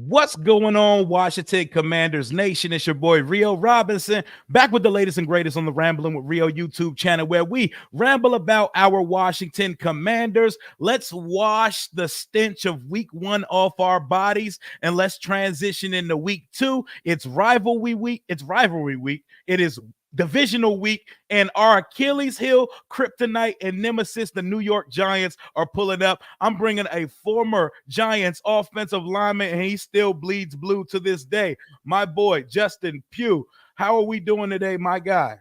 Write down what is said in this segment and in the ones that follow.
What's going on, Washington Commanders Nation? It's your boy Rio Robinson, back with the latest and greatest on the Rambling with Rio YouTube channel, where we ramble about our Washington Commanders. Let's wash the stench of week 1 off our bodies, and let's transition into week 2. It's rivalry week. It is divisional week, and our Achilles heel, kryptonite, and nemesis, the New York Giants, are pulling up. I'm bringing a former Giants offensive lineman, and he still bleeds blue to this day. My boy, Justin Pugh. How are we doing today, my guy?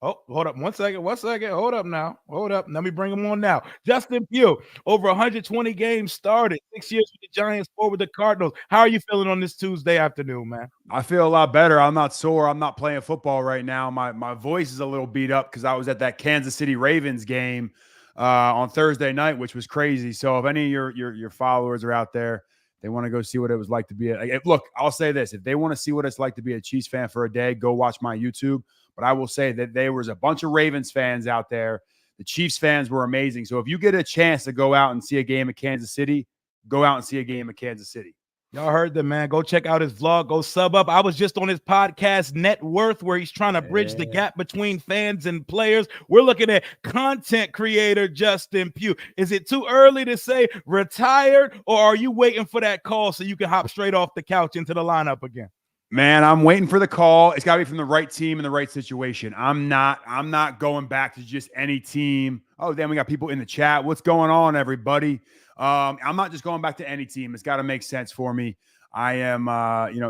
Oh, hold up. One second. Hold up now. Let me bring him on now. Justin Pugh, over 120 games started, 6 years with the Giants, 4 with the Cardinals. How are you feeling on this Tuesday afternoon, man? I feel a lot better. I'm not sore. I'm not playing football right now. My voice is a little beat up because I was at that Kansas City Ravens game on Thursday night, which was crazy. So if any of your followers are out there, they want to go see what it was like to be look, I'll say this. If they want to see what it's like to be a Chiefs fan for a day, go watch my YouTube. But I will say that there was a bunch of Ravens fans out there. The Chiefs fans were amazing. So if you get a chance to go out and see a game of Kansas City, go out and see a game of Kansas City. Y'all heard them, man. Go check out his vlog. Go sub up. I was just on his podcast, Net Worth, where he's trying to bridge the gap between fans and players. We're looking at content creator Justin Pugh. Is it too early to say retired, or are you waiting for that call so you can hop straight off the couch into the lineup again? Man, I'm waiting for the call. It's got to be from the right team in the right situation. I'm not going back to just any team. Oh, then we got people in the chat. What's going on, everybody? I'm not just going back to any team. It's got to make sense for me. I am,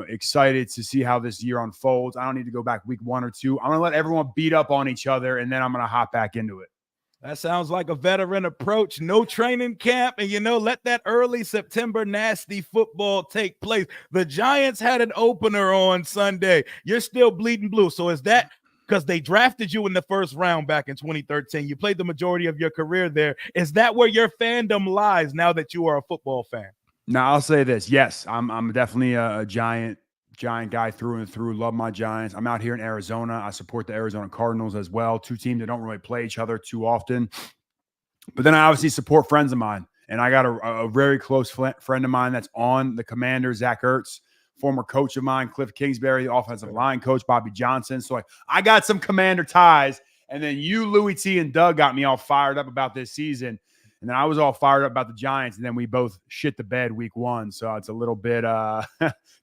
excited to see how this year unfolds. I don't need to go back week 1 or 2. I'm going to let everyone beat up on each other, and then I'm going to hop back into it. That sounds like a veteran approach. No training camp, and, let that early September nasty football take place. The Giants had an opener on Sunday. You're still bleeding blue. So is that because they drafted you in the first round back in 2013? You played the majority of your career there. Is that where your fandom lies now that you are a football fan? Now, I'll say this. Yes, I'm definitely a Giant guy through and through. Love my Giants. I'm out here in Arizona. I support the Arizona Cardinals as well. 2 teams that don't really play each other too often. But then I obviously support friends of mine. And I got a very close friend of mine that's on the Commanders, Zach Ertz, former coach of mine, Cliff Kingsbury, the offensive line coach, Bobby Johnson. So I got some Commander ties. And then you, Louis T, and Doug got me all fired up about this season. And then I was all fired up about the Giants, and then we both shit the bed week 1. So it's a little bit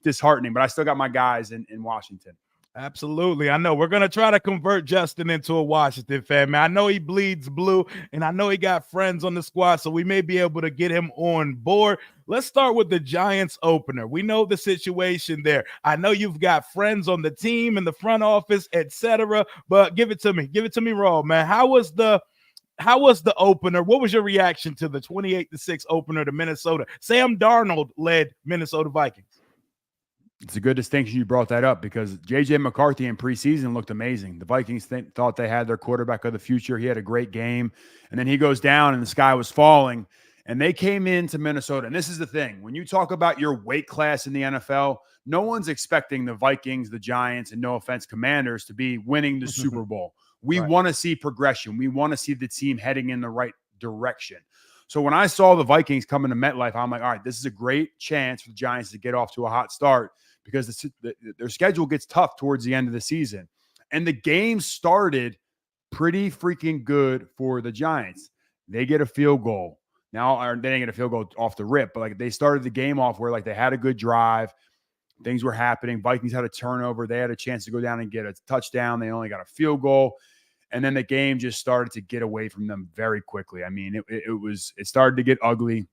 disheartening, but I still got my guys in Washington. Absolutely. I know we're going to try to convert Justin into a Washington fan, man. I know he bleeds blue, and I know he got friends on the squad, so we may be able to get him on board. Let's start with the Giants opener. We know the situation there. I know you've got friends on the team, in the front office, etc., but give it to me. Give it to me raw, man. How was the opener? What was your reaction to the 28-6 opener to Minnesota? Sam Darnold led Minnesota Vikings. It's a good distinction you brought that up because J.J. McCarthy in preseason looked amazing. The Vikings thought they had their quarterback of the future. He had a great game. And then he goes down and the sky was falling. And they came into Minnesota. And this is the thing. When you talk about your weight class in the NFL, no one's expecting the Vikings, the Giants, and no offense, Commanders to be winning the Super Bowl. We want to see progression. We want to see the team heading in the right direction. So when I saw the Vikings coming to MetLife, I'm like, all right, this is a great chance for the Giants to get off to a hot start because their schedule gets tough towards the end of the season. And the game started pretty freaking good for the Giants. They get a field goal. Now, they didn't get a field goal off the rip, but they started the game off where they had a good drive. Things were happening. Vikings had a turnover. They had a chance to go down and get a touchdown. They only got a field goal. And then the game just started to get away from them very quickly. I mean, it started to get ugly,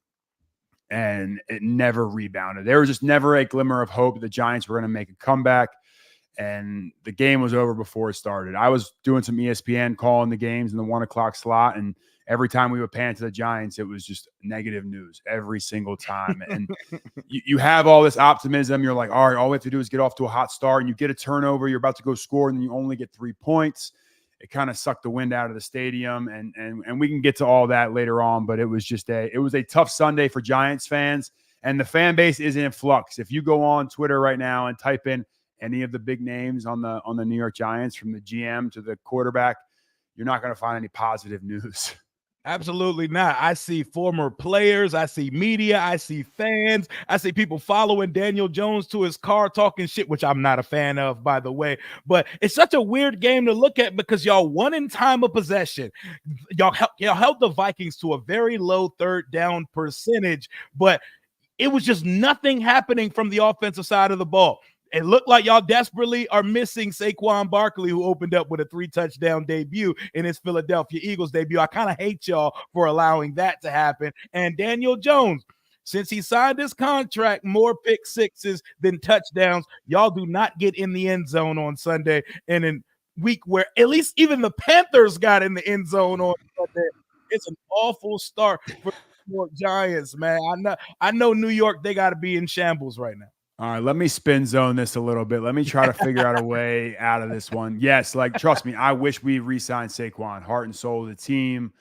and it never rebounded. There was just never a glimmer of hope that the Giants were going to make a comeback, and the game was over before it started. I was doing some ESPN calling the games in the 1 o'clock slot, and every time we would pan to the Giants, it was just negative news every single time. And you have all this optimism. You're like, all right, all we have to do is get off to a hot start, and you get a turnover. You're about to go score, and then you only get 3 points. It kind of sucked the wind out of the stadium, and we can get to all that later on. But it was a tough Sunday for Giants fans, and the fan base is in flux. If you go on Twitter right now and type in any of the big names on the New York Giants, from the GM to the quarterback, you're not going to find any positive news. Absolutely not. I see former players, I see media, I see fans, I see people following Daniel Jones to his car talking shit, which I'm not a fan of, by the way. But it's such a weird game to look at because y'all won in time of possession. Y'all held the Vikings to a very low third down percentage, but it was just nothing happening from the offensive side of the ball. It looked like y'all desperately are missing Saquon Barkley, who opened up with a 3-touchdown debut in his Philadelphia Eagles debut. I kind of hate y'all for allowing that to happen. And Daniel Jones, since he signed his contract, more pick sixes than touchdowns. Y'all do not get in the end zone on Sunday. And in week where at least even the Panthers got in the end zone on Sunday, it's an awful start for the New York Giants, man. I know New York, they got to be in shambles right now. All right, let me spin zone this a little bit. Let me try to figure out a way out of this one. Yes, like trust me, I wish we re-signed Saquon, heart and soul of the team.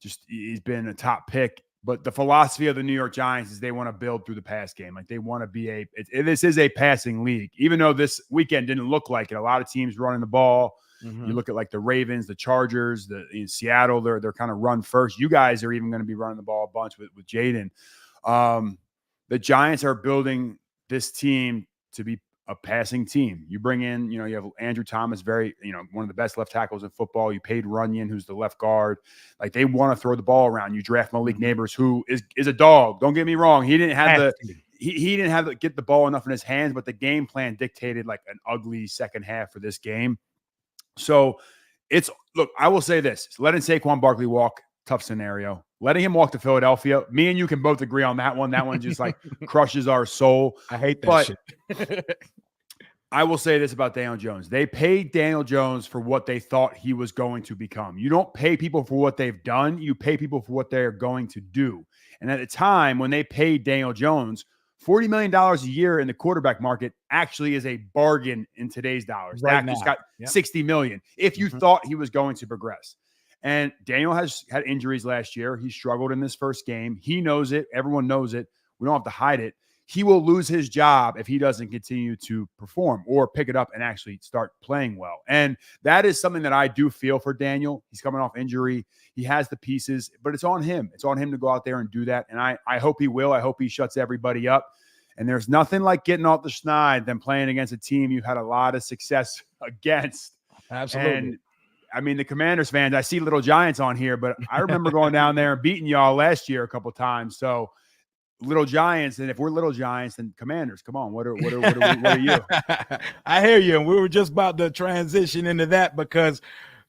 Just he's been a top pick. But the philosophy of the New York Giants is they want to build through the pass game. Like they want to be this is a passing league. Even though this weekend didn't look like it, a lot of teams running the ball. Mm-hmm. You look at like the Ravens, the Chargers, in Seattle, they're kind of run first. You guys are even going to be running the ball a bunch with Jaden. The Giants are building this team to be a passing team. You bring in, you have Andrew Thomas, one of the best left tackles in football. You paid Runyon, who's the left guard. Like they want to throw the ball around. You draft Malik Neighbors, who is a dog. Don't get me wrong. He didn't have he didn't have to get the ball enough in his hands, but the game plan dictated like an ugly second half for this game. So look, I will say this: letting Saquon Barkley walk, tough scenario. Letting him walk to Philadelphia, me and you can both agree on that one. That one just like crushes our soul. I hate that shit. I will say this about Daniel Jones. They paid Daniel Jones for what they thought he was going to become. You don't pay people for what they've done. You pay people for what they're going to do. And at the time when they paid Daniel Jones, $40 million a year in the quarterback market actually is a bargain in today's dollars. Dak just got $60 million if you thought he was going to progress. And Daniel has had injuries last year. He struggled in this first game. He knows it. Everyone knows it. We don't have to hide it. He will lose his job if he doesn't continue to perform or pick it up and actually start playing well. And that is something that I do feel for Daniel. He's coming off injury. He has the pieces, but it's on him. It's on him to go out there and do that. And I hope he will. I hope he shuts everybody up. And there's nothing like getting off the schneid than playing against a team you've had a lot of success against. Absolutely. And I mean, the Commanders fans, I see Little Giants on here, but I remember going down there and beating y'all last year a couple of times. So Little Giants, and if we're Little Giants, then Commanders, come on. What are you? I hear you. And we were just about to transition into that because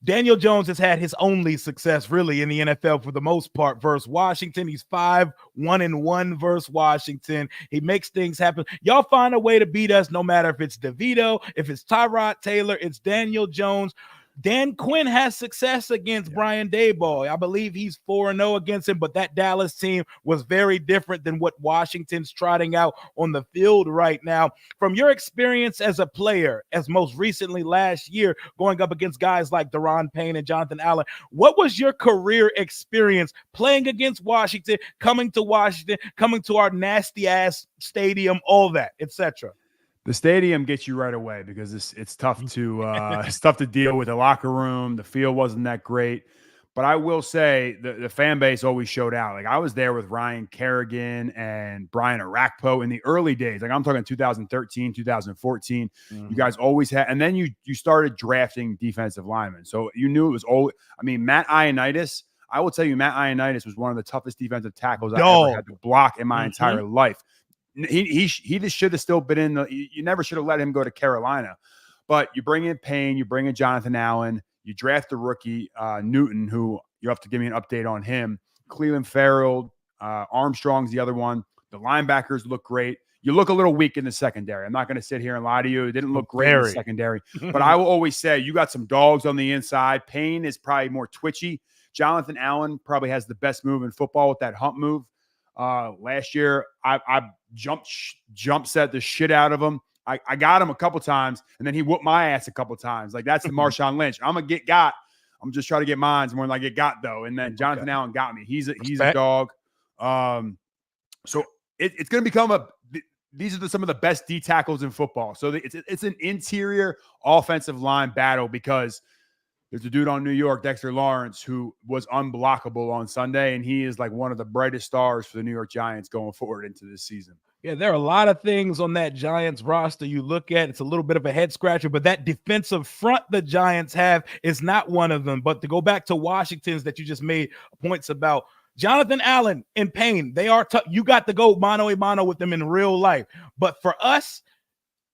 Daniel Jones has had his only success really in the NFL for the most part versus Washington. He's 5-1-1 versus Washington. He makes things happen. Y'all find a way to beat us no matter if it's DeVito, if it's Tyrod Taylor, it's Daniel Jones. Dan Quinn has success against Brian Daboll. I believe he's 4-0 against him, but that Dallas team was very different than what Washington's trotting out on the field right now. From your experience as a player, as most recently last year, going up against guys like Daron Payne and Jonathan Allen, what was your career experience playing against Washington, coming to our nasty-ass stadium, all that, etc.? The stadium gets you right away because it's tough to deal with. The locker room, the field wasn't that great, but I will say the fan base always showed out. Like I was there with Ryan Kerrigan and Brian Arakpo in the early days. Like I'm talking 2013, 2014. You guys always had, and then you started drafting defensive linemen, so you knew it was always. I mean, Matt Ioannidis. I will tell you, Matt Ioannidis was one of the toughest defensive tackles I ever had to block in my entire life. He just should have still been in you never should have let him go to Carolina. But you bring in Payne, you bring in Jonathan Allen, you draft the rookie Newton, who you have to give me an update on him. Cleveland Farrell, Armstrong's the other one. The linebackers look great. You look a little weak in the secondary. I'm not going to sit here and lie to you. It didn't look great in the secondary. But I will always say you got some dogs on the inside. Payne is probably more twitchy. Jonathan Allen probably has the best move in football with that hump move. Last year, I jump set the shit out of him. I got him a couple times, and then he whooped my ass a couple times. Like that's the Marshawn Lynch. I'm gonna get got. I'm just trying to get mines more than I get got though. And then Jonathan Allen got me. He's a dog. So it's gonna become these are some of the best D tackles in football. So it's an interior offensive line battle because There's a dude on New York, Dexter Lawrence, who was unblockable on Sunday, and he is like one of the brightest stars for the New York Giants going forward into this season. Yeah, there are a lot of things on that Giants roster you look at. It's a little bit of a head scratcher, but that defensive front the Giants have is not one of them. But to go back to Washington's that you just made points about, Jonathan Allen in pain. They are tough. You got to go mano a mano with them in real life. But for us,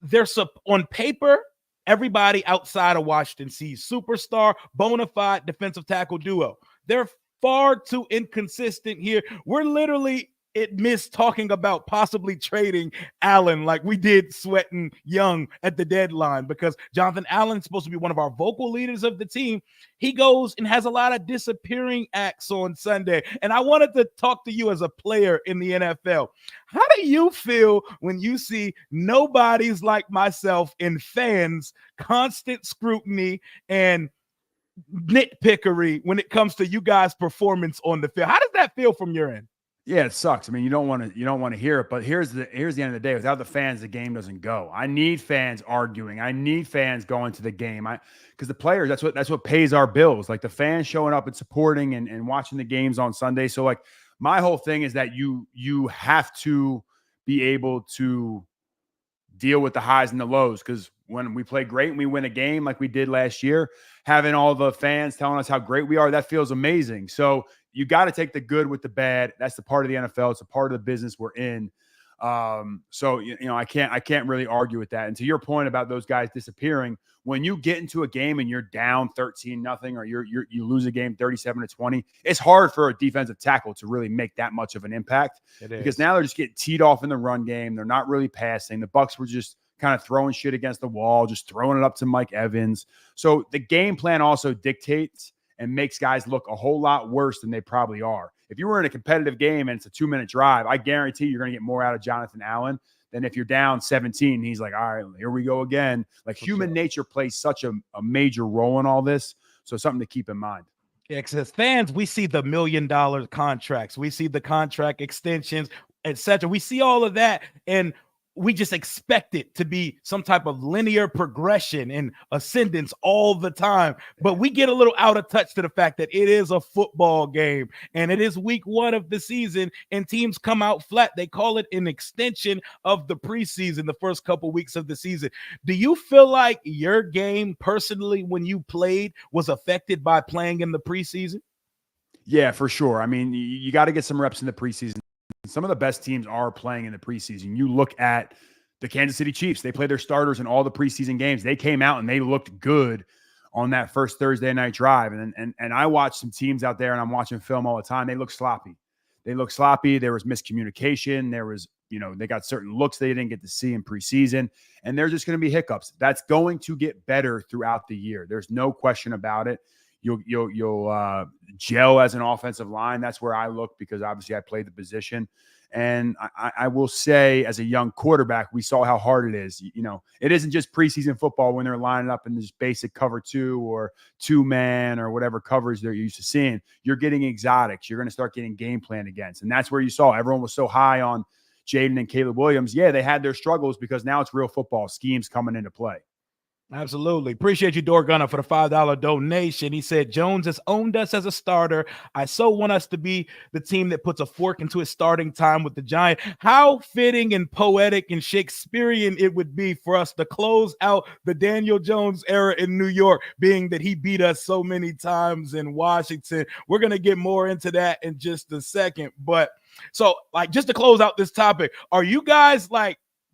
they're on paper, everybody outside of Washington sees superstar, bona fide defensive tackle duo. They're far too inconsistent here. We're literally missed talking about possibly trading Allen like we did Sweating Young at the deadline, because Jonathan Allen's supposed to be one of our vocal leaders of the team. He goes and has a lot of disappearing acts on Sunday. And I wanted to talk to you as a player in the NFL. How do you feel when you see nobodies like myself and fans, constant scrutiny and nitpickery when it comes to you guys' performance on the field? How does that feel from your end? Yeah, it sucks. I mean, you don't want to hear it, but here's the end of the day. Without the fans, the game doesn't go. I need fans arguing. I need fans going to the game. Because the players, that's what pays our bills. Like the fans showing up and supporting and watching the games on Sunday. So like my whole thing is that you have to be able to deal with the highs and the lows, because when we play great and we win a game like we did last year, having all the fans telling us how great we are, that feels amazing. So you got to take the good with the bad. That's the part of the NFL. It's a part of the business we're in. So I can't really argue with that. And to your point about those guys disappearing, when you get into a game and you're down 13-0 or you lose a game 37-20, it's hard for a defensive tackle to really make that much of an impact, because now they're just getting teed off in the run game. They're not really passing. The Bucs were just kind of throwing shit against the wall, just throwing it up to Mike Evans. So the game plan also dictates and makes guys look a whole lot worse than they probably are. If you were in a competitive game and it's a 2-minute drive, I guarantee you're going to get more out of Jonathan Allen than if you're down 17. He's like, all right, here we go again. Like human nature plays such a major role in all this. So something to keep in mind. Yeah, because as fans, we see the $1 million contracts. We see the contract extensions, etc. We see all of that, and we just expect it to be some type of linear progression and ascendance all the time. But we get a little out of touch to the fact that it is a football game and it is week 1 of the season, and teams come out flat. They call it an extension of the preseason, the first couple weeks of the season. Do you feel like your game personally, when you played, was affected by playing in the preseason? Yeah, for sure. I mean, you got to get some reps in the preseason. Some of the best teams are playing in the preseason. You look at the Kansas City Chiefs. They play their starters in all the preseason games. They came out and they looked good on that first Thursday night drive. And I watch some teams out there, and I'm watching film all the time. They look sloppy. There was miscommunication. There was, they got certain looks they didn't get to see in preseason, and there's just going to be hiccups. That's going to get better throughout the year. There's no question about it. You'll gel as an offensive line. That's where I look, because obviously I played the position. And I will say, as a young quarterback, we saw how hard it is. It isn't just preseason football when they're lining up in this basic cover 2 or 2-man or whatever coverage they're used to seeing. You're getting exotics. You're going to start getting game plan against. And that's where you saw everyone was so high on Jaden and Caleb Williams. Yeah, they had their struggles, because now it's real football schemes coming into play. Absolutely. Appreciate you, Dorgunna, for the $5 donation. He said, Jones has owned us as a starter. I so want us to be the team that puts a fork into his starting time with the Giants. How fitting and poetic and Shakespearean it would be for us to close out the Daniel Jones era in New York, being that he beat us so many times in Washington. We're going to get more into that in just a second. But so, just to close out this topic, are you guys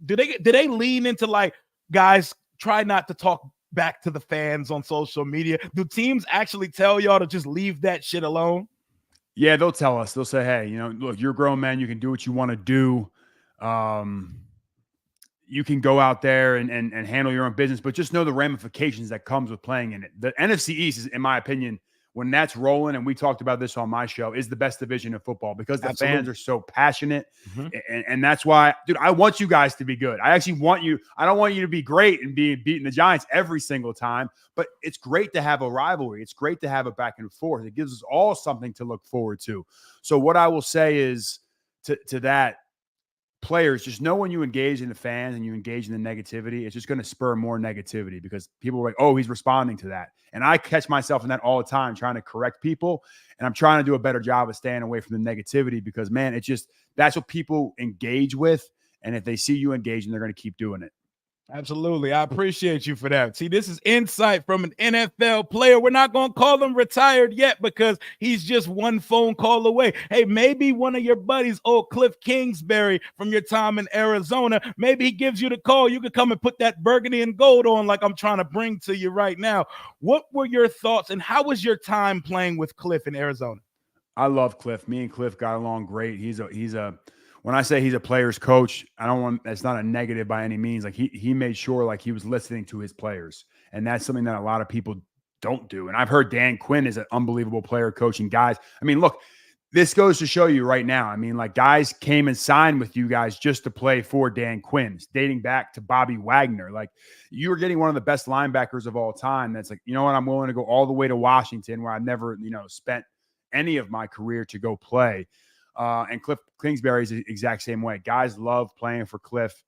do they lean into guys, try not to talk back to the fans on social media? Do teams actually tell y'all to just leave that shit alone? Yeah, they'll tell us. They'll say, hey, look, you're a grown man. You can do what you want to do. You can go out there and handle your own business, but just know the ramifications that comes with playing in it. The NFC East is, in my opinion, when that's rolling, and we talked about this on my show, is the best division of football, because the fans are so passionate. Mm-hmm. And that's why, dude, I want you guys to be good. I actually want you. I don't want you to be great and beating the Giants every single time, but it's great to have a rivalry. It's great to have a back and forth. It gives us all something to look forward to. So what I will say is to that, players, just know when you engage in the fans and you engage in the negativity, it's just going to spur more negativity because people are like, oh, he's responding to that. And I catch myself in that all the time, trying to correct people. And I'm trying to do a better job of staying away from the negativity because, man, it's just, that's what people engage with. And if they see you engaging, they're going to keep doing it. Absolutely. I appreciate you for that. See, this is insight from an NFL player. We're not going to call him retired yet because he's just one phone call away. Hey, maybe one of your buddies, old Cliff Kingsbury from your time in Arizona, maybe he gives you the call. You could come and put that burgundy and gold on like I'm trying to bring to you right now. What were your thoughts and how was your time playing with Cliff in Arizona? I love Cliff. Me and Cliff got along great. When I say he's a player's coach, I don't want, that's not a negative by any means. Like he made sure like he was listening to his players. And that's something that a lot of people don't do. And I've heard Dan Quinn is an unbelievable player coaching guys. I mean, look, this goes to show you right now. I mean, like guys came and signed with you guys just to play for Dan Quinn, dating back to Bobby Wagner. Like you were getting one of the best linebackers of all time. That's like, you know what? I'm willing to go all the way to Washington where I've never, spent any of my career to go play. And Cliff Kingsbury is the exact same way. Guys love playing for Cliff.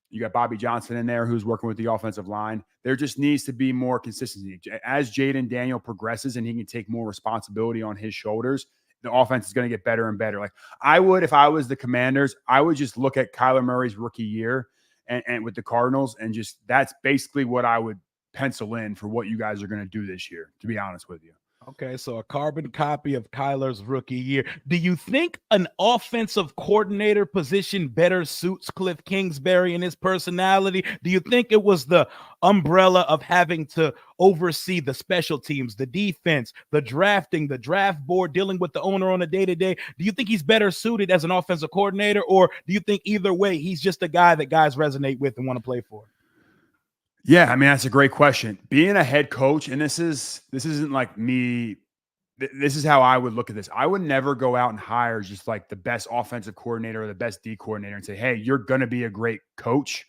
You got Bobby Johnson in there who's working with the offensive line. There just needs to be more consistency. As Jaden Daniel progresses and he can take more responsibility on his shoulders, the offense is going to get better and better. Like I would, if I was the Commanders, I would just look at Kyler Murray's rookie year and with the Cardinals and just that's basically what I would pencil in for what you guys are going to do this year, to be honest with you. Okay, so a carbon copy of Kyler's rookie year. Do you think an offensive coordinator position better suits Cliff Kingsbury and his personality? Do you think it was the umbrella of having to oversee the special teams, the defense, the drafting, the draft board, dealing with the owner on a day-to-day? Do you think he's better suited as an offensive coordinator, or do you think either way he's just a guy that guys resonate with and want to play for? Yeah, I mean, that's a great question. Being a head coach, and this isn't like me, this is how I would look at this. I would never go out and hire just like the best offensive coordinator or the best D coordinator and say, hey, you're going to be a great coach.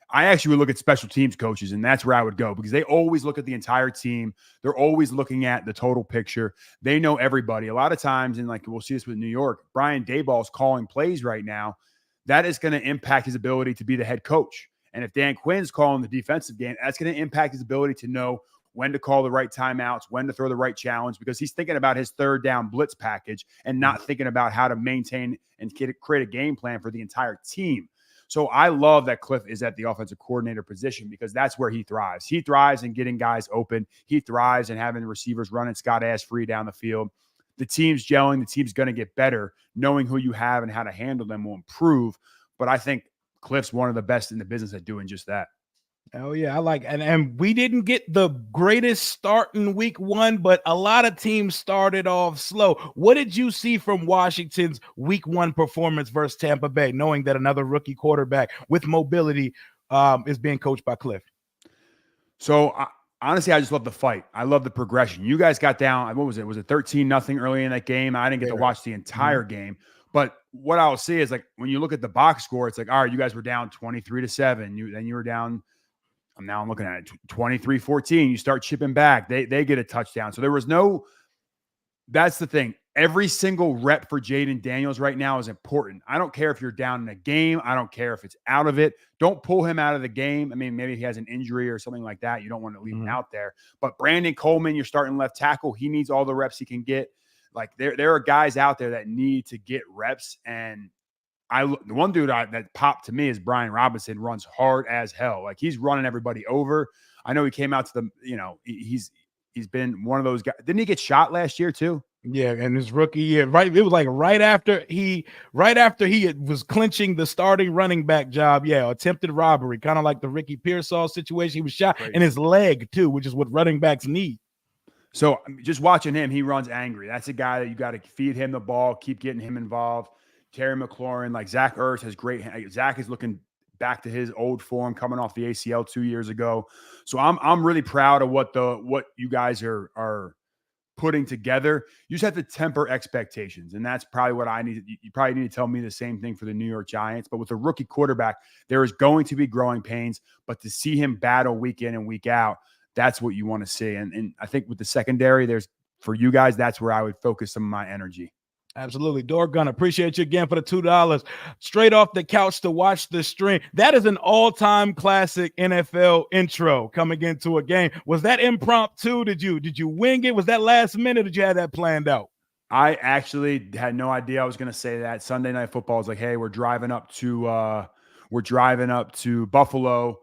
I actually would look at special teams coaches, and that's where I would go because they always look at the entire team. They're always looking at the total picture. They know everybody. A lot of times, and like we'll see this with New York, Brian Daboll's calling plays right now. That is going to impact his ability to be the head coach. And if Dan Quinn's calling the defensive game, that's going to impact his ability to know when to call the right timeouts, when to throw the right challenge, because he's thinking about his third down blitz package and not thinking about how to maintain and create a game plan for the entire team. So I love that Cliff is at the offensive coordinator position because that's where he thrives. He thrives in getting guys open. He thrives in having the receivers running Scott ass free down the field. The team's gelling. The team's going to get better. Knowing who you have and how to handle them will improve. But I think Cliff's one of the best in the business at doing just that. Oh yeah, I like and we didn't get the greatest start in week one, but a lot of teams started off slow. What did you see from Washington's week one performance versus Tampa Bay, knowing that another rookie quarterback with mobility is being coached by Cliff? So honestly, I just love the fight. I love the progression. You guys got down. What was it? Was it 13-0 early in that game? I didn't get to watch the entire game. But what I'll see is like when you look at the box score, it's like, all right, you guys were down 23-7. Then you were down. I'm looking at it 23-14. You start chipping back. They get a touchdown. So there was no. That's the thing. Every single rep for Jaden Daniels right now is important. I don't care if you're down in a game. I don't care if it's out of it. Don't pull him out of the game. I mean, maybe he has an injury or something like that. You don't want to leave him out there. But Brandon Coleman, you're starting left tackle. He needs all the reps he can get. Like there are guys out there that need to get reps. And the one dude that popped to me is Brian Robinson. Runs hard as hell. Like he's running everybody over. I know he came out to he's been one of those guys. Didn't he get shot last year too? Yeah, and his rookie year, right? It was like right after he was clinching the starting running back job. Yeah, attempted robbery, kind of like the Ricky Pearsall situation. He was shot in his leg too, which is what running backs need. So just watching him, he runs angry. That's a guy that you got to feed him the ball, keep getting him involved. Terry McLaurin, like Zach Ertz has great. Zach is looking back to his old form, coming off the ACL 2 years ago. So I'm really proud of what you guys are putting together. You just have to temper expectations, and that's probably what I need. You probably need to tell me the same thing for the New York Giants. But with a rookie quarterback, there is going to be growing pains. But to see him battle week in and week out, that's what you want to see. And I think with the secondary, for you guys, that's where I would focus some of my energy. Absolutely. Dorgun, appreciate you again for the $2. Straight off the couch to watch the stream. That is an all-time classic NFL intro coming into a game. Was that impromptu? Did you wing it? Was that last minute? Or did you have that planned out? I actually had no idea I was going to say that. Sunday Night Football was like, hey, we're driving up to Buffalo.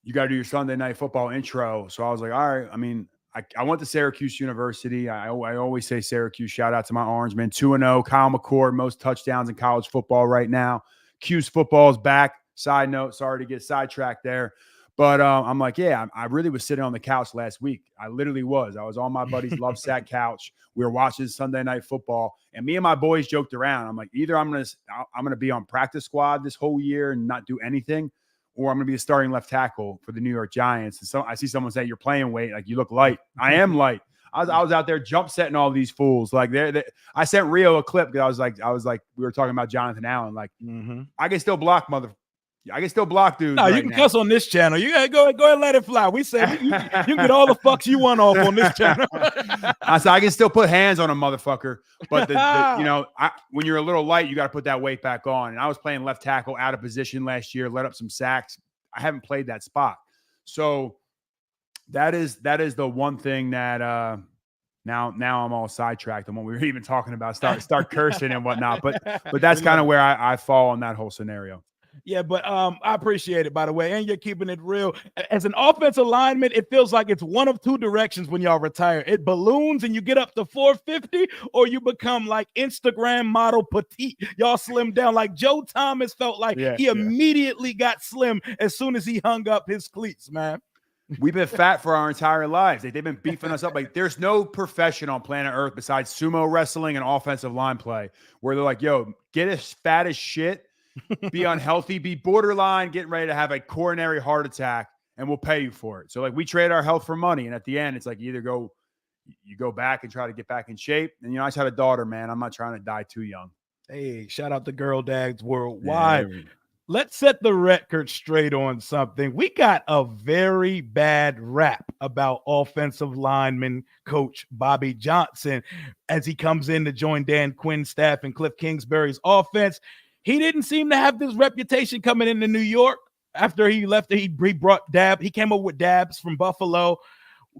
You got to do your Sunday Night Football intro. So I was like, all right. I mean, I went to Syracuse University. I always say Syracuse. Shout out to my Orange men. 2-0. Kyle McCord, most touchdowns in college football right now. Q's football is back. Side note, sorry to get sidetracked there. But I'm like, yeah, I really was sitting on the couch last week. I literally was. I was on my buddy's Love Sack couch. We were watching Sunday Night Football, and me and my boys joked around. I'm like, either I'm gonna be on practice squad this whole year and not do anything, or I'm gonna be a starting left tackle for the New York Giants. And so I see someone say, "You're playing weight, like you look light." I am light. I was out there jump setting all these fools. Like I sent Rio a clip because I was like, we were talking about Jonathan Allen. Like, I can still block I can still block dudes. No, you can cuss on this channel. You gotta go ahead and let it fly. We said you can get all the fucks you want off on this channel. I said I can still put hands on a motherfucker, but when you're a little light, you got to put that weight back on. And I was playing left tackle out of position last year, let up some sacks. I haven't played that spot, so that is the one thing that now I'm all sidetracked on what we were even talking about. Start cursing and whatnot, but that's kind of where I fall on that whole scenario. Yeah, but I appreciate it, by the way, and you're keeping it real. As an offensive lineman, it feels like it's one of two directions when y'all retire. It balloons and you get up to 450, or you become like Instagram model petite. Y'all slim down. Like Joe Thomas felt like he immediately got slim as soon as he hung up his cleats, man. We've been fat for our entire lives. They've been beefing us up. Like, there's no profession on planet Earth besides sumo wrestling and offensive line play where they're like, yo, get as fat as shit, be unhealthy, be borderline, getting ready to have a coronary heart attack, and we'll pay you for it. So, like, we trade our health for money. And at the end, it's like you go back and try to get back in shape. And, I just had a daughter, man. I'm not trying to die too young. Hey, shout out to Girl Dads Worldwide. Yeah. Let's set the record straight on something. We got a very bad rap about offensive lineman coach Bobby Johnson as he comes in to join Dan Quinn's staff and Cliff Kingsbury's offense. He didn't seem to have this reputation coming into New York after he left. He brought Dab. He came over with Dabs from Buffalo.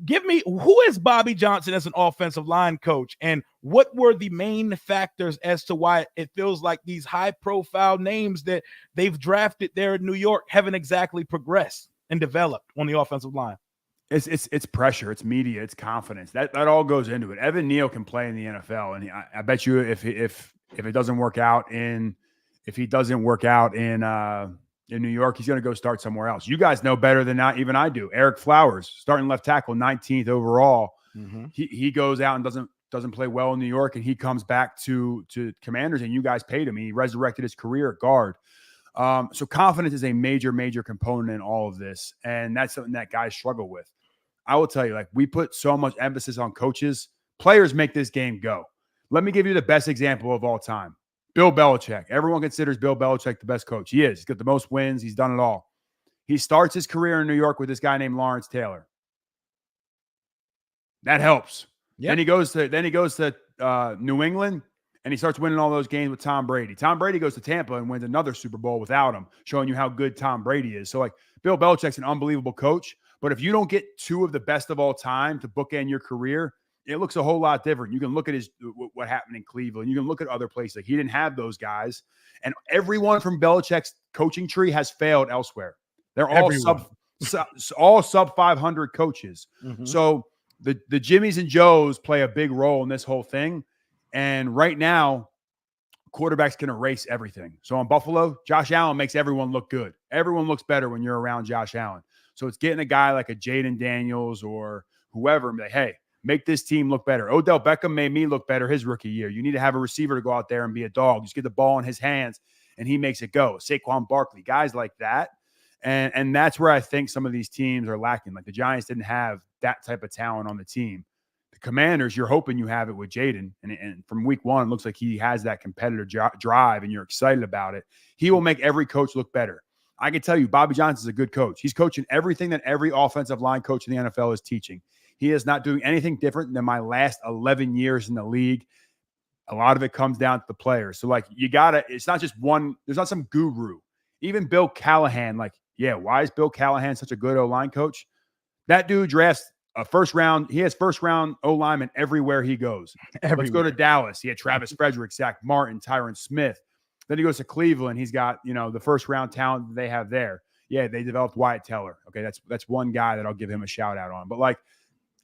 Give me, who is Bobby Johnson as an offensive line coach, and what were the main factors as to why it feels like these high-profile names that they've drafted there in New York haven't exactly progressed and developed on the offensive line? It's pressure, it's media, it's confidence. That all goes into it. Evan Neal can play in the NFL, and I bet you if it doesn't work out in New York, he's going to go start somewhere else. You guys know better than even I do. Eric Flowers, starting left tackle, 19th overall. He goes out and doesn't play well in New York, and he comes back to Commanders, and you guys paid him. He resurrected his career at guard. So confidence is a major component in all of this, and that's something that guys struggle with. I will tell you, like, we put so much emphasis on coaches. Players make this game go. Let me give you the best example of all time. Bill Belichick. Everyone considers Bill Belichick the best coach. He is. He's got the most wins. He's done it all. He starts his career in New York with this guy named Lawrence Taylor. That helps. Yep. Then he goes to New England, and he starts winning all those games with Tom Brady. Tom Brady goes to Tampa and wins another Super Bowl without him, showing you how good Tom Brady is. So, like, Bill Belichick's an unbelievable coach, but if you don't get two of the best of all time to bookend your career, it looks a whole lot different. You can look at what happened in Cleveland. You can look at other places. Like, he didn't have those guys. And everyone from Belichick's coaching tree has failed elsewhere. They're all sub 500 coaches. So the Jimmies and Joes play a big role in this whole thing. And right now, quarterbacks can erase everything. So on Buffalo, Josh Allen makes everyone look good. Everyone looks better when you're around Josh Allen. So it's getting a guy like a Jaden Daniels or whoever and be like, hey, make this team look better. Odell Beckham made me look better his rookie year. You need to have a receiver to go out there and be a dog. Just get the ball in his hands, and he makes it go. Saquon Barkley, guys like that. And that's where I think some of these teams are lacking. Like, the Giants didn't have that type of talent on the team. The Commanders, you're hoping you have it with Jaden. And from week one, it looks like he has that competitor drive, and you're excited about it. He will make every coach look better. I can tell you, Bobby Johnson's a good coach. He's coaching everything that every offensive line coach in the NFL is teaching. He is not doing anything different than my last 11 years in the league. A lot of it comes down to the players. So like it's not just one, there's not some guru. Even Bill Callahan, like, yeah, why is Bill Callahan such a good O-line coach? That dude drafts a first round. He has first round O-linemen everywhere he goes. Let's go to Dallas. He had Travis Frederick, Zach Martin, Tyron Smith. Then he goes to Cleveland. He's got, the first round talent that they have there. Yeah, they developed Wyatt Teller. Okay, that's one guy that I'll give him a shout out on. But like,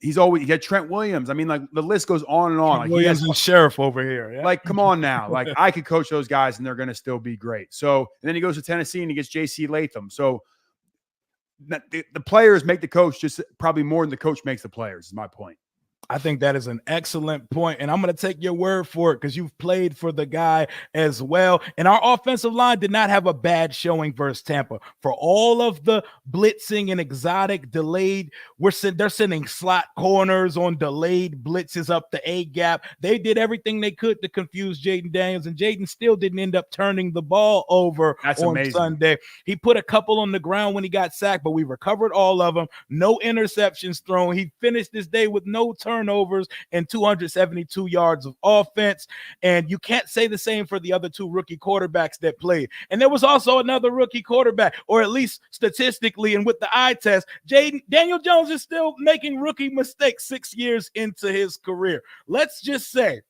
he had Trent Williams. I mean, like the list goes on and on. Like, Williams and Sheriff over here. Yeah. Like, come on now. Like, I could coach those guys and they're going to still be great. So, and then he goes to Tennessee and he gets J.C. Latham. So the players make the coach just probably more than the coach makes the players is my point. I think that is an excellent point, and I'm going to take your word for it because you've played for the guy as well. And our offensive line did not have a bad showing versus Tampa. For all of the blitzing and exotic delayed, they're sending slot corners on delayed blitzes up the A gap. They did everything they could to confuse Jaden Daniels, and Jaden still didn't end up turning the ball over on Sunday. He put a couple on the ground when he got sacked, but we recovered all of them. No interceptions thrown. He finished this day with no turnovers and 272 yards of offense. And you can't say the same for the other two rookie quarterbacks that played. And there was also another rookie quarterback, or at least statistically and with the eye test, Daniel Jones is still making rookie mistakes 6 years into his career. Let's just say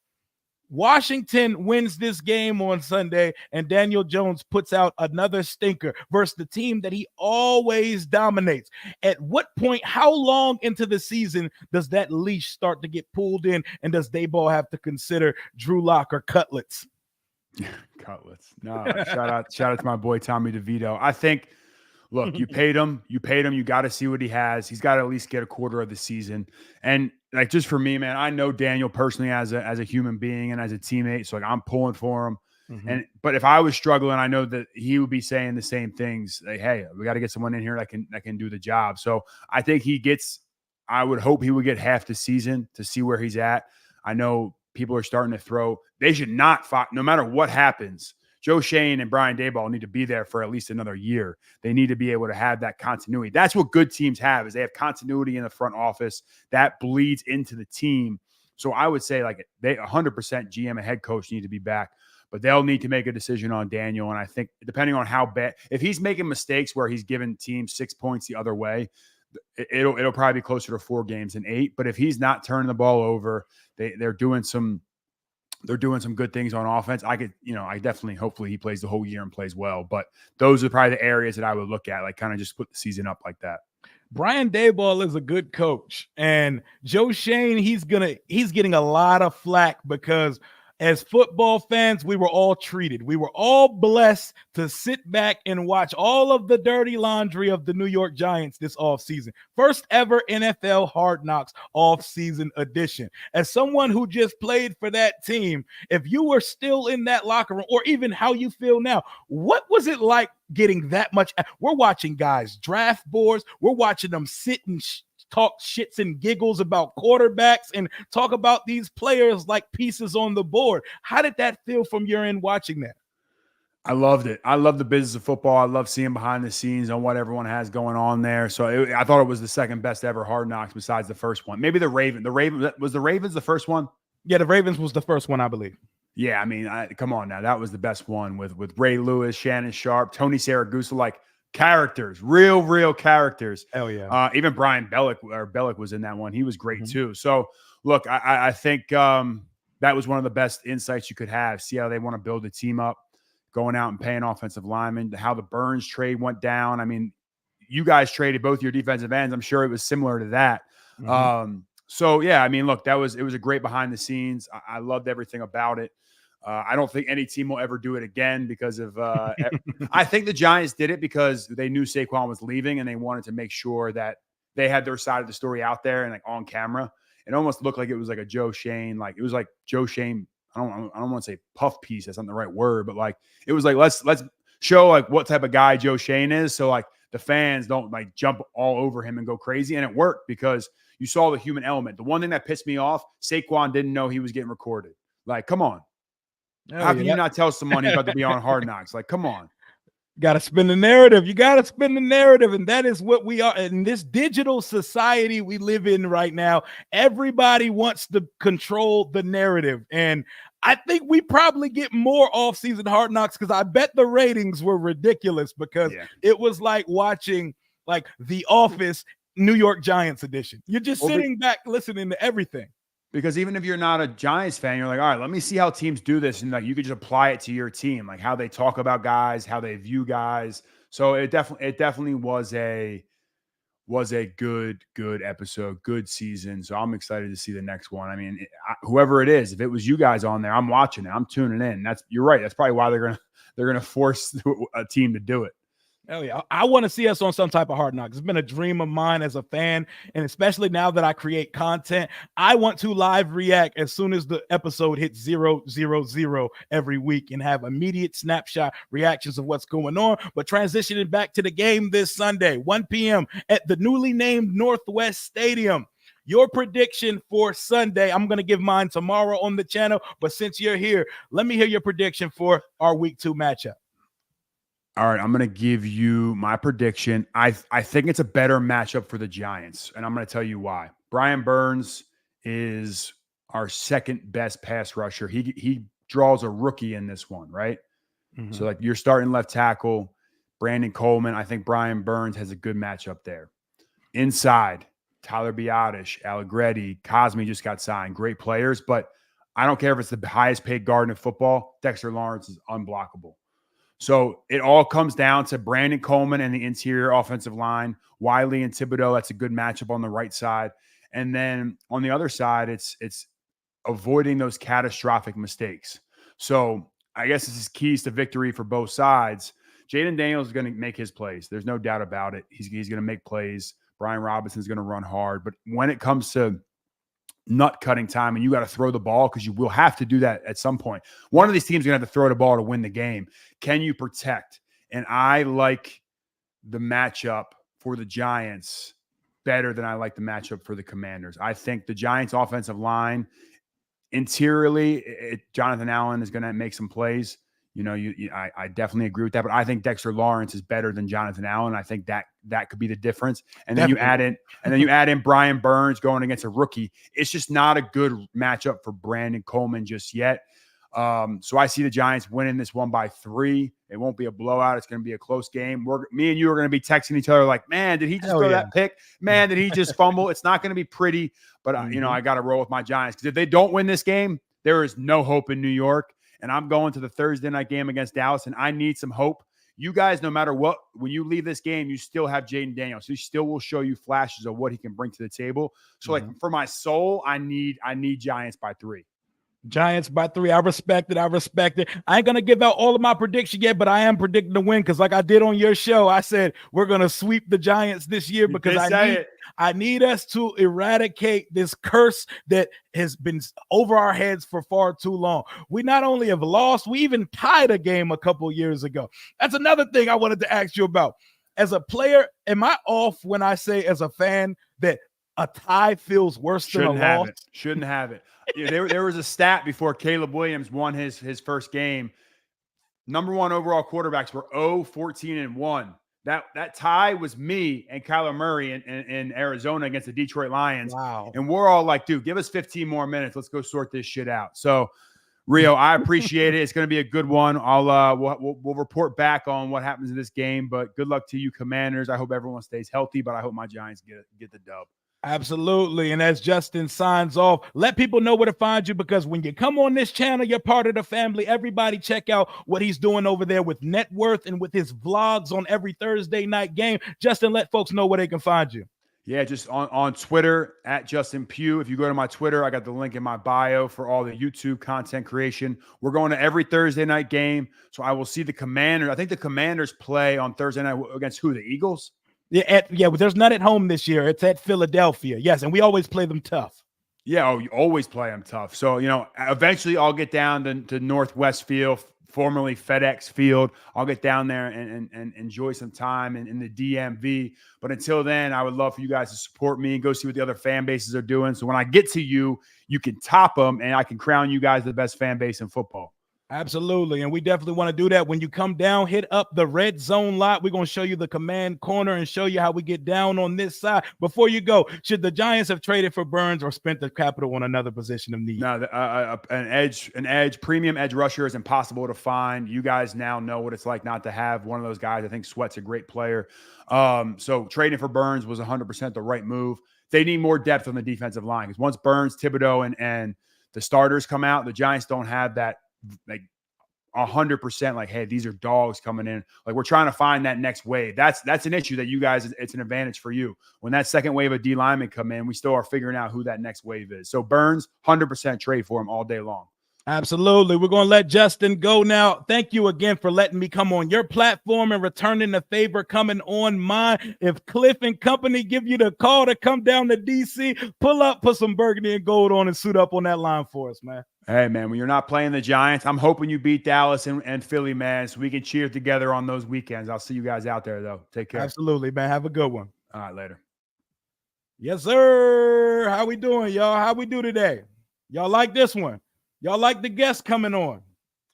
Washington wins this game on Sunday, and Daniel Jones puts out another stinker versus the team that he always dominates. At what point, how long into the season does that leash start to get pulled in, and does Daboll have to consider Drew Lock or Cutlets? Cutlets. No, shout out to my boy Tommy DeVito. I think, look, you paid him. You got to see what he has. He's got to at least get a quarter of the season. And like, just for me, man, I know Daniel personally as a human being and as a teammate. So like, I'm pulling for him. Mm-hmm. But if I was struggling, I know that he would be saying the same things. Like, hey, we got to get someone in here that can do the job. So I think I would hope he would get half the season to see where he's at. I know people are starting to throw. They should not fight, no matter what happens. Joe Shane and Brian Daboll need to be there for at least another year. They need to be able to have that continuity. That's what good teams have, is they have continuity in the front office that bleeds into the team. So I would say like they 100% GM and head coach need to be back, but they'll need to make a decision on Daniel. And I think depending on how bad, if he's making mistakes where he's giving teams 6 points the other way, it'll probably be closer to 4 games than 8. But if he's not turning the ball over, they're doing some good things on offense. I definitely, hopefully he plays the whole year and plays well, but those are probably the areas that I would look at, like kind of just put the season up like that. Brian Daboll is a good coach, and Joe Shane, he's getting a lot of flack because as football fans, we were all blessed to sit back and watch all of the dirty laundry of the New York Giants this offseason. First ever NFL Hard Knocks offseason edition. As someone who just played for that team, if you were still in that locker room, or even how you feel now, what was it like getting that much? We're watching guys draft boards. We're watching them sit and talk shits and giggles about quarterbacks and talk about these players like pieces on the board. How did that feel from your end watching that? I loved it. I love the business of football. I love seeing behind the scenes on what everyone has going on there. So I thought it was the second best ever Hard Knocks besides the first one. Maybe the Ravens. Was the Ravens the first one? Yeah, the Ravens was the first one, I believe. Yeah, I mean, come on now. That was the best one with Ray Lewis, Shannon Sharp, Tony Saragusa, like characters, real characters. Hell yeah. Even Brian Bellick was in that one. He was great too. So look, I think that was one of the best insights you could have. See how they want to build a team up, going out and paying offensive linemen, how the Burns trade went down. I mean, you guys traded both your defensive ends. I'm sure it was similar to that. So yeah, I mean, look, it was a great behind the scenes. I loved everything about it. I don't think any team will ever do it again because of I think the Giants did it because they knew Saquon was leaving and they wanted to make sure that they had their side of the story out there and like on camera. It almost looked like it was like a Joe Shane, like it was like Joe Shane. I don't want to say puff piece. That's not the right word, but like it was like let's show like what type of guy Joe Shane is, so like the fans don't like jump all over him and go crazy. And it worked because you saw the human element. The one thing that pissed me off, Saquon didn't know he was getting recorded. Like, come on. How can you not tell someone he's about to be on Hard Knocks? Like, come on. Got to spin the narrative. You got to spin the narrative. And that is what we are in this digital society we live in right now. Everybody wants to control the narrative. And I think we probably get more off-season Hard Knocks because I bet the ratings were ridiculous because it was like watching like The Office New York Giants edition. You're just sitting back listening to everything. Because even if you're not a Giants fan, you're like, all right, let me see how teams do this. And like, you could just apply it to your team, like how they talk about guys, how they view guys. So it definitely was a good episode, good season. So I'm excited to see the next one. I mean, whoever it is, if it was you guys on there, I'm watching it. I'm tuning in. You're right. That's probably why they're going to force a team to do it. Oh yeah, I want to see us on some type of Hard Knocks. It's been a dream of mine as a fan, and especially now that I create content, I want to live react as soon as the episode hits 000 every week and have immediate snapshot reactions of what's going on. But transitioning back to the game this Sunday, 1 p.m. at the newly named Northwest Stadium. Your prediction for Sunday. I'm going to give mine tomorrow on the channel, but since you're here, let me hear your prediction for our week 2 matchup. All right, I'm going to give you my prediction. I think it's a better matchup for the Giants, and I'm going to tell you why. Brian Burns is our second best pass rusher. He draws a rookie in this one, right? Mm-hmm. So like you're starting left tackle, Brandon Coleman. I think Brian Burns has a good matchup there. Inside, Tyler Biadasz, Allegretti, Cosme just got signed. Great players, but I don't care if it's the highest paid guard in football. Dexter Lawrence is unblockable. So it all comes down to Brandon Coleman and the interior offensive line, Wiley and Thibodeau. That's a good matchup on the right side. And then on the other side, it's avoiding those catastrophic mistakes. So I guess this is keys to victory for both sides. Jaden Daniels is going to make his plays. There's no doubt about it. He's going to make plays. Brian Robinson's going to run hard. But when it comes to nut cutting time and you got to throw the ball, because you will have to do that at some point. One of these teams is going to have to throw the ball to win the game. Can you protect? And I like the matchup for the Giants better than I like the matchup for the Commanders. I think the Giants offensive line interiorly, Jonathan Allen is going to make some plays. You know, I definitely agree with that, but I think Dexter Lawrence is better than Jonathan Allen. I think that could be the difference. And then you add in Brian Burns going against a rookie. It's just not a good matchup for Brandon Coleman just yet. So I see the Giants winning this one by 3. It won't be a blowout. It's going to be a close game. Me and you are going to be texting each other like, man, did he just throw that pick? Man, did he just fumble? It's not going to be pretty, but I got to roll with my Giants, because if they don't win this game, there is no hope in New York. And I'm going to the Thursday night game against Dallas, and I need some hope. You guys, no matter what, when you leave this game, you still have Jaden Daniels. He still will show you flashes of what he can bring to the table. So, like, for my soul, I need Giants by 3. Giants by 3. I respect it. I ain't going to give out all of my prediction yet, but I am predicting to win, because like I did on your show, I said we're going to sweep the Giants this year, because I need us to eradicate this curse that has been over our heads for far too long. We not only have lost, we even tied a game a couple years ago. That's another thing I wanted to ask you about. As a player, am I off when I say as a fan that a tie feels worse than a loss? Shouldn't have it. There was a stat before Caleb Williams won his first game. Number 1 overall quarterbacks were 0-14-1. That tie was me and Kyler Murray in Arizona against the Detroit Lions. Wow. And we're all like, dude, give us 15 more minutes. Let's go sort this shit out. So, Rio, I appreciate it. It's going to be a good one. We'll report back on what happens in this game, but good luck to you, Commanders. I hope everyone stays healthy, but I hope my Giants get the dub. Absolutely. And as Justin signs off, let people know where to find you, because when you come on this channel, you're part of the family. Everybody check out what he's doing over there with Net Worth and with his vlogs on every Thursday night game. Justin, let folks know where they can find you. Yeah, just on Twitter at Justin Pugh. If you go to my Twitter, I got the link in my bio for all the YouTube content creation. We're going to every Thursday night game. So I will see the Commanders. I think the Commanders play on Thursday night against who? The Eagles? Yeah, but there's none at home this year. It's at Philadelphia. Yes, and we always play them tough. Yeah, you always play them tough. So, eventually I'll get down to Northwest Field, formerly FedEx Field. I'll get down there and enjoy some time in the DMV. But until then, I would love for you guys to support me and go see what the other fan bases are doing. So when I get to you, you can top them, and I can crown you guys the best fan base in football. Absolutely. And we definitely want to do that. When you come down, hit up the red zone lot. We're going to show you the command corner and show you how we get down on this side. Before you go, should the Giants have traded for Burns or spent the capital on another position of need? No, an premium edge rusher is impossible to find. You guys now know what it's like not to have one of those guys. I think Sweat's a great player. So trading for Burns was 100% the right move. They need more depth on the defensive line because once Burns, Thibodeau, and the starters come out, the Giants don't have that like 100% like, hey, these are dogs coming in. Like we're trying to find that next wave. That's an issue that you guys, it's an advantage for you. When that second wave of D linemen come in, we still are figuring out who that next wave is. So Burns, 100% trade for him all day long. Absolutely. We're going to let Justin go now. Thank you again for letting me come on your platform and returning the favor coming on mine. If Cliff and company give you the call to come down to DC, pull up, put some burgundy and gold on and suit up on that line for us, man. Hey, man, when you're not playing the Giants, I'm hoping you beat Dallas and Philly, man, so we can cheer together on those weekends. I'll see you guys out there, though. Take care. Absolutely, man. Have a good one. All right, later. Yes, sir. How we doing, y'all? How we do today? Y'all like this one? Y'all like the guest coming on?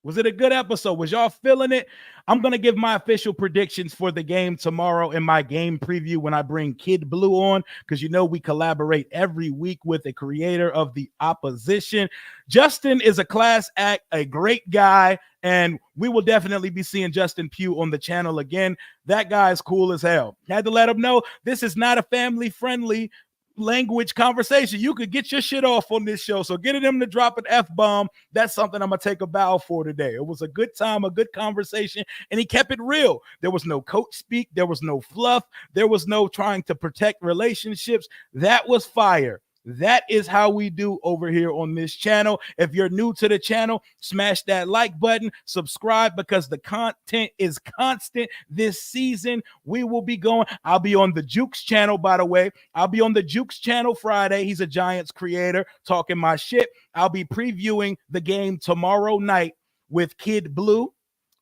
Was it a good episode? Was y'all feeling it? I'm going to give my official predictions for the game tomorrow in my game preview when I bring Kid Blue on, because you know we collaborate every week with a creator of the opposition. Justin is a class act, a great guy, and we will definitely be seeing Justin Pugh on the channel again. That guy is cool as hell. Had to let him know this is not a family-friendly language conversation. You could get your shit off on this show. So getting him to drop an F-bomb, that's something I'm going to take a bow for today. It was a good time, a good conversation, and he kept it real. There was no coach speak. There was no fluff. There was no trying to protect relationships. That was fire. That is how we do over here on this channel. If you're new to the channel, smash that like button, subscribe, because the content is constant this season. We will be going. I'll be on the Jukes channel, by the way. I'll be on the Jukes channel Friday. He's a Giants creator talking my shit. I'll be previewing the game tomorrow night with Kid Blue.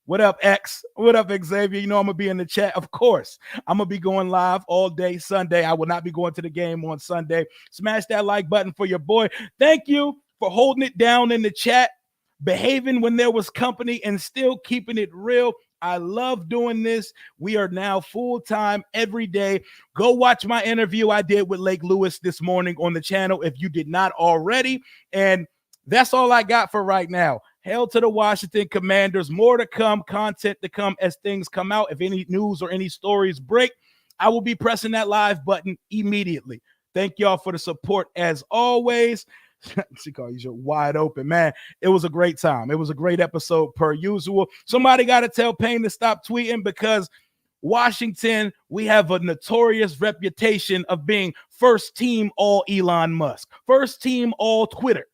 What up, X? What up, Xavier? You know I'm going to be in the chat. Of course, I'm going to be going live all day Sunday. I will not be going to the game on Sunday. Smash that like button for your boy. Thank you for holding it down in the chat, behaving when there was company, and still keeping it real. I love doing this. We are now full-time every day. Go watch my interview I did with Lake Lewis this morning on the channel if you did not already. And that's all I got for right now. Hail to the Washington Commanders. More to come, content to come as things come out. If any news or any stories break, I will be pressing that live button immediately. Thank y'all for the support as always. You're wide open, man. It was a great time. It was a great episode per usual. Somebody got to tell Payne to stop tweeting, because Washington, we have a notorious reputation of being first team all Elon Musk, first team all Twitter.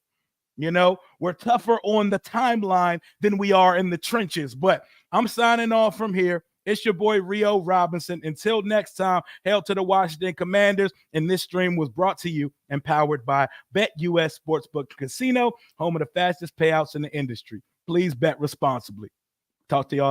You know, we're tougher on the timeline than we are in the trenches. But I'm signing off from here. It's your boy Rio Robinson. Until next time, hail to the Washington Commanders. And this stream was brought to you and powered by BetUS Sportsbook Casino, home of the fastest payouts in the industry. Please bet responsibly. Talk to y'all.